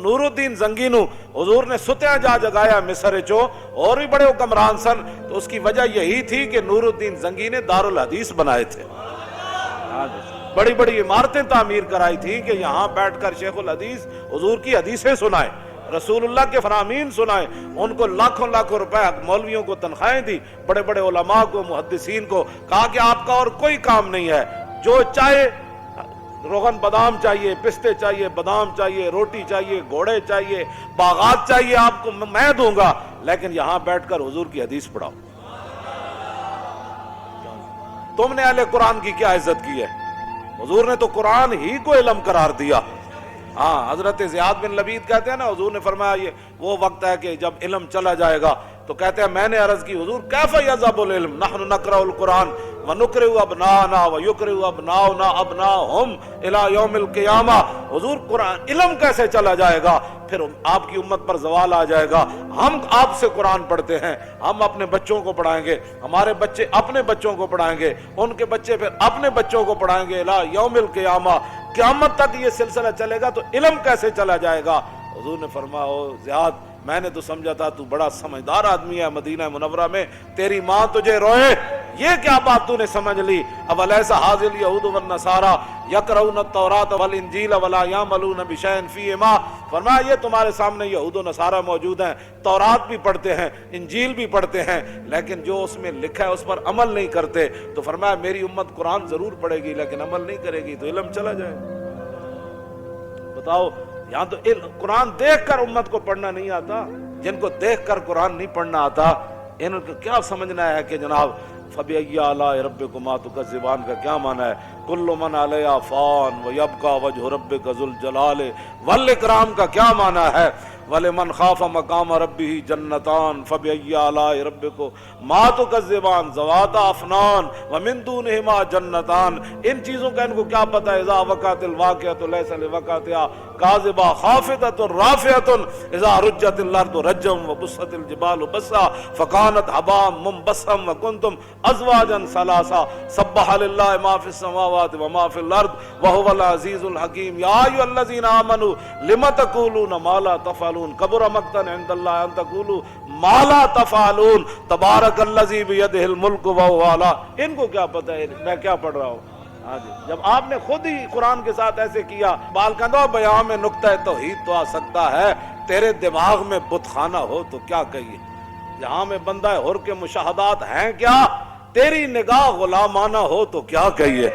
نور الدین زنگی نو حضور نے ستیاں جا جگایا مصر چو، اور بھی بڑے حکمران سن، تو اس کی وجہ یہی تھی کہ نور الدین زنگی نے دارالحدیث بنائے تھے، بڑی بڑی عمارتیں تعمیر کرائی تھی کہ یہاں بیٹھ کر شیخ الحدیث حضور کی حدیثیں سنائے، رسول اللہ کے فرامین سنائے، ان کو لاکھوں لاکھوں روپے مولویوں کو تنخواہیں دی، بڑے بڑے علماء کو، محدثین کو، کہا کہ آپ کا اور کوئی کام نہیں ہے، جو چاہے روغن بادام چاہیے، پستے چاہیے، بادام چاہیے، روٹی چاہیے، گھوڑے چاہیے، باغات چاہیے، آپ کو میں دوں گا، لیکن یہاں بیٹھ کر حضور کی حدیث پڑھاؤ۔ تم نے اہل قرآن کی کیا عزت کی ہے؟ حضور نے تو قرآن ہی کو علم قرار دیا۔ ہاں، حضرت زیاد بن لبید کہتے ہیں نا، حضور نے فرمایا یہ وہ وقت ہے کہ جب علم چلا جائے گا، تو کہتے ہیں میں نے عرض کی حضور کیف یذهب العلم نحن نقرأ القرآن ونقرئ ابناءنا ويقرئ ابناؤنا ابناءهم الى يوم القیامہ، حضور قرآن علم کیسے چلا جائے گا؟ پھر آپ کی امت پر زوال آ جائے گا، ہم آپ سے قرآن پڑھتے ہیں، ہم اپنے بچوں کو پڑھائیں گے، ہمارے بچے اپنے بچوں کو پڑھائیں گے، ان کے بچے پھر اپنے بچوں کو پڑھائیں گے، الى یوم القیامہ، قیامت تک یہ سلسلہ چلے گا، تو علم کیسے چلا جائے گا؟ حضور نے فرمایا او زیاد، میں نے تو سمجھا تھا تو بڑا سمجھدار آدمی ہے، مدینہ منورہ میں تیری ماں تجھے روئے، یہ کیا بات تو نے سمجھ لی؟ اب الیس ھذا الیہود والنصارى یقرؤون التوراۃ والانجیل ولا یعملون بشیء فیہما، فرمایا یہ تمہارے سامنے یہود و نصارہ موجود ہیں، تورات بھی پڑھتے ہیں، انجیل بھی پڑھتے ہیں، لیکن جو اس میں لکھا ہے اس پر عمل نہیں کرتے، تو فرمایا میری امت قرآن ضرور پڑھے گی لیکن عمل نہیں کرے گی، تو علم چلا جائے گا۔ بتاؤ، یہاں تو قرآن دیکھ کر امت کو پڑھنا نہیں آتا، جن کو دیکھ کر قرآن نہیں پڑھنا آتا، ان کو کیا سمجھنا ہے کہ جناب فَبِأَيِّ آلَاءِ رَبِّكُمَا تُكَذِّبَانِ کا کیا معنی ہے؟ كُلُّ مَنْ عَلَيْهَا فَانٍ وَيَبْقَى وَجْهُ رَبِّكَ ذُو الْجَلَالِ وَالْإِكْرَامِ کا کیا معنی ہے؟ وَلِمَنْ خَافَ مَقَامَ رَبِّهِ جَنَّتَانِ فَبِأَيِّ آلَاءِ رَبِّكُمَا تُكَذِّبَانِ ذَوَاتَا أَفْنَانٍ وَمِن دُونِهِمَا جَنَّتَانِ، ان چیزوں کا ان کو کیا پتہ ہے؟ اذا وقعت الواقعۃ ليس لوقعتها كاذبہ خافضۃ رافعۃ اذا رجت الارض رجا وبست الجبال بسا فكانت هباء منبثا وكنتم ازواجا ثلاثا سبح لله ما في السماوات وما في الارض وهو العزيز الحكيم يا ايها الذين امنوا لم تقولون ما لا تفعلون كبر مقتا عند الله ان تقولوا ما لا تفعلون تبارك الذي بيده الملك وهو على، ان کو کیا پتہ ہے میں کیا پڑھ رہا ہوں؟ ہاں جی، جب آپ نے خود ہی قرآن کے ساتھ ایسے کیا، بال کندھا بیان میں نقطہ توحید تو آ سکتا ہے، تیرے دماغ میں بت خانہ ہو تو کیا کہیے؟ جہاں میں بندہ حر کے مشاہدات ہیں کیا، تیری نگاہ غلامانہ ہو تو کیا کہیے؟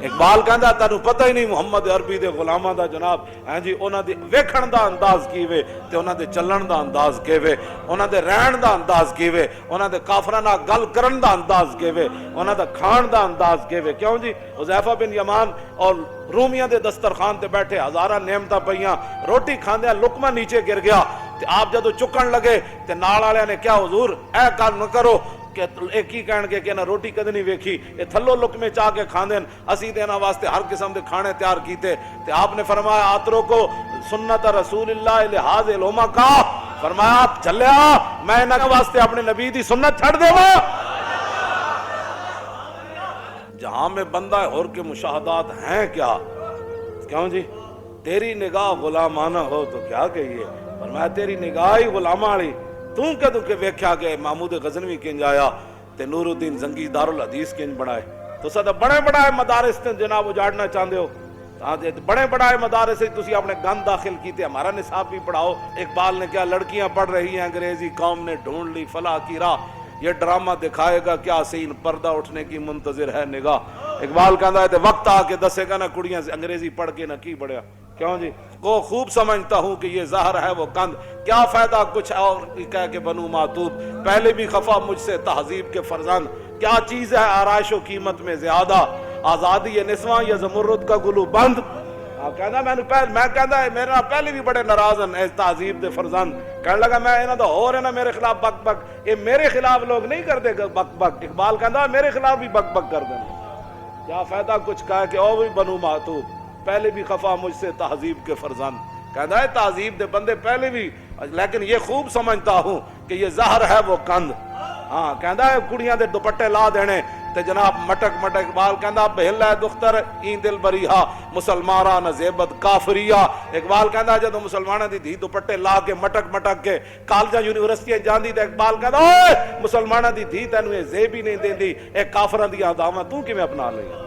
اقبال کہندا تینوں پتہ ہی نہیں محمد عربی دے غلاماں دا جناب، ہاں جی، انہاں دے ویکھن دا انداز کیویں تے انہاں دے چلن دا انداز کیویں، انہاں دے رہن دا انداز کیویں، انہاں دے کافراں نال گل کرن دا انداز کیویں، انہاں دا کھان دا انداز کیویں۔ کیوں جی؟ حذیفہ بن یمان اور رومیاں دے دسترخوان تے بیٹھے، ہزاراں نعمتاں پئیاں، روٹی کھاندیاں لقمہ نیچے گر گیا تے آپ جدوں چکن لگے تے نال والےاں نے کیا حضور اے کل نہ کرو، کہ ایک ہی کہن گے کہ نہ روٹی کدی نہیں ویکھی، یہ تھلو لقمے چاہ کے کھاندے، اسی دینا واسطے ہر قسم دے کھانے تیار کیتے، تے آپ نے فرمایا آترو کو سنت رسول اللہ لحاظ الہما کا، فرمایا آپ چلیا میں انہاں واسطے اپنے نبی دی سنت چھڑ دیوا۔ جہاں میں بندہ حر کے مشاہدات ہیں کیا، کیوں جی؟ تیری نگاہ غلامانہ ہو تو کیا کہیے؟ فرمایا تیری نگاہ ہی غلامہ والی، تو کدوں کہ ویکھیا کہ محمود غزنوی کنج آیا تے نور الدین زنگی دارالحدیث کنج بنائے، تو سدا بڑے بڑے مدارس تے جناب اجاڑنا چاہتے ہو، بڑے بڑے مدارس سے تسی اپنے گند داخل کیتے، ہمارا نصاب بھی پڑھاؤ۔ اقبال نے کیا لڑکیاں پڑھ رہی ہیں انگریزی، قوم نے ڈھونڈ لی فلاح کی راہ، یہ ڈرامہ دکھائے گا کیا سین، پردہ اٹھنے کی منتظر ہے نگاہ۔ اقبال کہتا ہے تے وقت آ کے دسے گا نا کڑیاں انگریزی پڑھ کے نہ کی بڑھیا، کیوں جی؟ کو خوب سمجھتا ہوں کہ یہ زہر ہے وہ قند، کیا فائدہ کچھ اور کہہ کے بنو معتوب، پہلے بھی خفا مجھ سے تہذیب کے فرزند، کیا چیز ہے آرائش و قیمت میں زیادہ، آزادی نسواں یا زمرد کا گلو بند۔ میں کہندا ہے میرے نال پہلے بھی بڑے ناراض ہیں تہذیب دے فرزند، کہنے لگا میں انہاں دا ہور ہے نا میرے خلاف بک بک، یہ میرے خلاف لوگ نہیں کرتے بک بک، اقبال کہندا میرے خلاف بھی بک بک کر دیں، کیا فائدہ کچھ کہا کہ او بھی بنو معتوب، پہلے بھی خفا مجھ سے تہذیب کے فرزند، کہتا ہے تہذیب دے بندے پہلے بھی، لیکن یہ خوب سمجھتا ہوں کہ یہ زہر ہے وہ قند، ہاں کہندا ہے کڑیاں دے دوپٹے لا دینے تے جناب مٹک مٹک اقبال کہندا بہل ہے دختر این دل بریہا مسلماناں نہ زیبت کافریا اقبال کہندا جدوں مسلماناں دی دھی دوپٹے لا کے مٹک مٹک کے کالجاں یونیورسٹیاں جاندی تے اقبال کہندا اوئے مسلماناں دی دھی تینوں اے زیب ہی نہیں دیندی اے کافراں دی اداواں تو کیویں اپنا لئی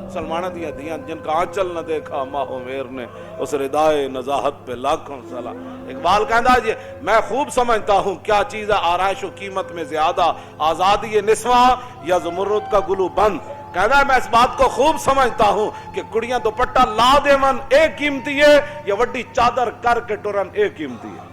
مسلمانوں دیا دیاں جن کا آنچل نہ دیکھا ماہو میر نے اس ردائے نزاہت پہ لاکھوں سلام اقبال کہندا جی میں خوب سمجھتا ہوں کیا چیز ہے آرائش و قیمت میں زیادہ آزادی نسواں یا زمرد کا گلو بند کہندا میں اس بات کو خوب سمجھتا ہوں کہ کڑیاں دوپٹہ لا دیون ایک قیمتی ہے یا وڈی چادر کر کے ٹرن ایک قیمتی ہے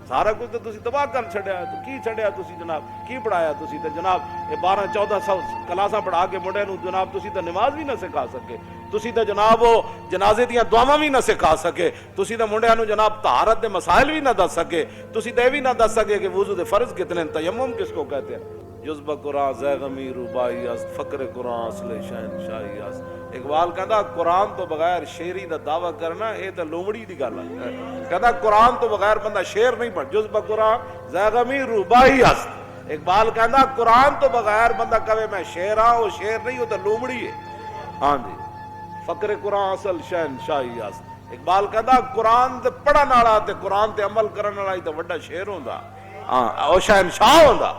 سارا کچھ تو تسی تباہ کر چھڑیا ہے تو کی چھڑیا تسی جناب کی پڑھایا تسی تے جناب 12-14 کلاساں پڑھا کے مڈے نو جناب تسی تے نماز بھی نہ سکھا سکے تسی تے جناب وہ جنازے دیاں دعاواں بھی نہ سکھا سکے تسی تے منڈیاں نو جناب طہارت دے مسائل بھی نہ دس سکے تسی تے بھی نہ دس سکے کہ وضو دے فرض کتنے ہیں تیمم کس کو کہتے ہیں جذب قرآن زیغمی روبائی است فقر قرآن اصل شہنشاہی است اقبال کہندا قرآن تو بغیر شیری دا دعویٰ کرنا اے تے لومڑی دی گل ہے کہندا قرآن تو بغیر بندہ شعر نہیں پڑھ جذب قرآن زیغمی روبائی است اقبال کہندا قرآن تو بغیر بندہ کہے میں شعر ہاں وہ شعر نہیں وہ تے لومڑی ہے ہاں جی فقر قرآن اصل شہنشاہی است اقبال کہندا قرآن تے پڑھن والا تے قرآن تے عمل کرن والا تے وڈا شعر ہوندا ہاں او شہنشاہ ہوندا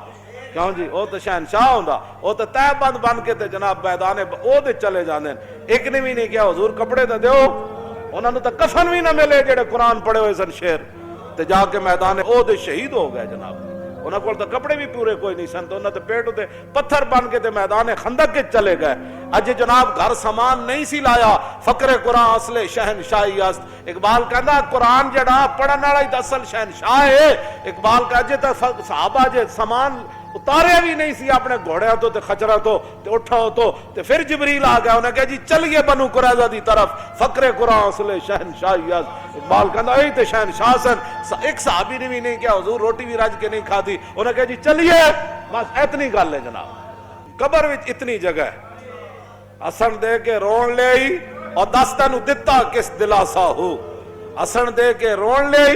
کیوں جی او تے شہنشاہ ہوندا او تے تہ بند بن کے تے جناب میدان او دے چلے جاندے ایک نے بھی نہیں کیا حضور کپڑے تے دیو انہاں نوں تے کفن بھی نہ ملے جڑے قرآن پڑھے ہوئے سن شعر تے جا کے میدان او دے شہید ہو گئے جناب انہاں کول تے کپڑے بھی پورے کوئی نہیں سن تے انہاں تے پیٹ تے پتھر بن کے تے میدان خندق کے چلے گئے اج جناب گھر سامان نہیں سی لایا فقر قرآن اصل شہنشاہی است اقبال کہندا قرآن جڑا پڑھن والا ہی اصل شہنشاہ ہے اقبال کہے تے صحابہ جے سامان اتارے بھی نہیں سی اپنے گھوڑیاں تو تے خچرا تو تے اٹھاؤ تو تے پھر جبریل آ گیا انہیں کہا جی چلیے بنو قریظہ دی طرف فقر قرآن اصل شہنشاہی است اقبال کہندا اے تے شہنشاہ سن ایک صحابی نے بھی نہیں کیا حضور روٹی بھی رج کے نہیں کھادی انہیں کہا جی چلیے بس اتنی گل ہے جناب قبر وچ اتنی جگہ ہے ہسن دے کے رون لے اور دس تینوں دتا کس دلاسا ہو ہسن دے کے رون لے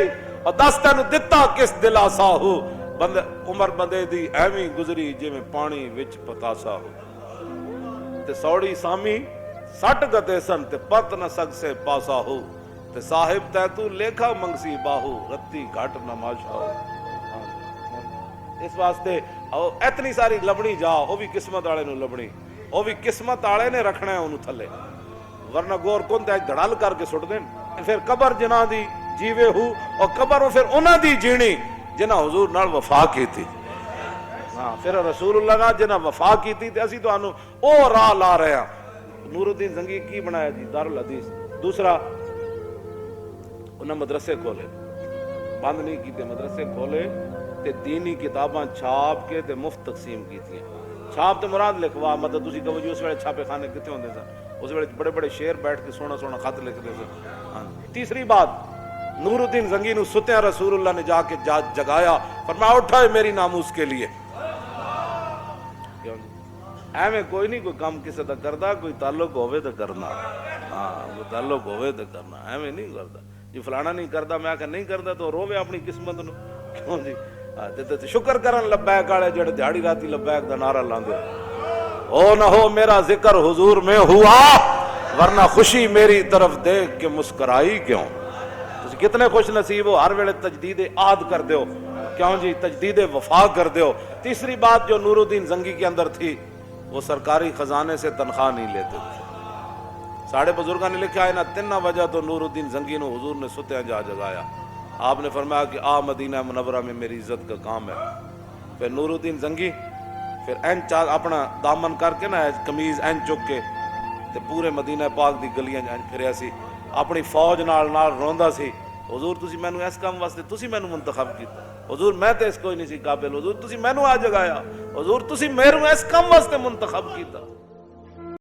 اور دس تینوں دتا کس دلاسا ہو بند عمر بندے دی ایویں گزری جی میں پانی وچ پتاسا ہو تے سوڑی سامی سٹ گتے سن تے پت نہ سگ سے پاسا ہو تے صاحب تے تو لیکھا منگسی باہو رتی گھٹ نماشا ہو اس واسطے اتنی ساری لبنی جا وہ بھی قسمت والے نو لبنی وہ بھی قسمت والے نے رکھنا ہے انہوں تھلے ورنہ گور کون تے دھڑال کر کے سٹ دین پھر قبر جنہ دی جیوے ہو اور قبر پھر انہاں دی جیڑی جنہ حضور نال وفا کی تھی ہاں پھر رسول اللہ نال جنہ وفا کی تھی تے اسی تو انہوں او راہ لا رہے ہیں نور الدین زنگی کی بنایا جی دارالحدیث دوسرا انہاں مدرسے کھولے بند نہیں کیتے مدرسے کھولے تے دینی کتاباں چھاپ کے تے مفت تقسیم کی تھی چھاپ تے مراد لکھوا مطلب تسی کہو جی اس ویلے چھاپے خانے کتے ہوندے سن اس ویلے بڑے بڑے شعر بیٹھ کے سونا سونا خط لکھتے سن تیسری بات نور الدین زنگی نو ستیا رسول اللہ نے جا کے جگایا فرمایا اٹھا میری ناموس کے لیے ایویں کوئی نہیں کوئی کام کسی دا کردا کوئی تعلق ہوئے تو کرنا ہاں کوئی تعلق ہوئے تو کرنا ایویں نہیں کردا جی فلانا نہیں کردا میں کہ نہیں کردا تو روے اپنی قسمت نو کیوں جی تے شکر کرن لبیک والے جڑے دیہڑی راتی لبیک دا نعرہ لاندے او نہ ہو میرا ذکر حضور میں ہوا ورنہ خوشی میری طرف دیکھ کے مسکرائی کیوں تسی کتنے خوش نصیب ہو ہر ویلے تجدید عہد کر دیو کیوں جی تجدید وفا کر دیو تیسری بات جو نور الدین زنگی کے اندر تھی وہ سرکاری خزانے سے تنخواہ نہیں لیتے تھے ساڑھے بزرگاں نے لکھا ہے نا تین وجہ تو نور الدین زنگی نو حضور نے ستیا جا جگایا آپ نے فرمایا کہ آ مدینہ منورہ میں میری عزت کا کام ہے پھر نور الدین زنگی پھر این اپنا دامن کر کے نا کمیز این چک کے تے پورے مدینہ پاک دی گلیاں پھریا سی اپنی فوج نال روندا سی حضور تسی مینوں اس کام واسطے تسی مینوں منتخب کیتا حضور میں تے اس کوئی نہیں سی قابل حضور تسی مینوں آ جگایا حضور تسی میرے اس کام واسطے منتخب کیتا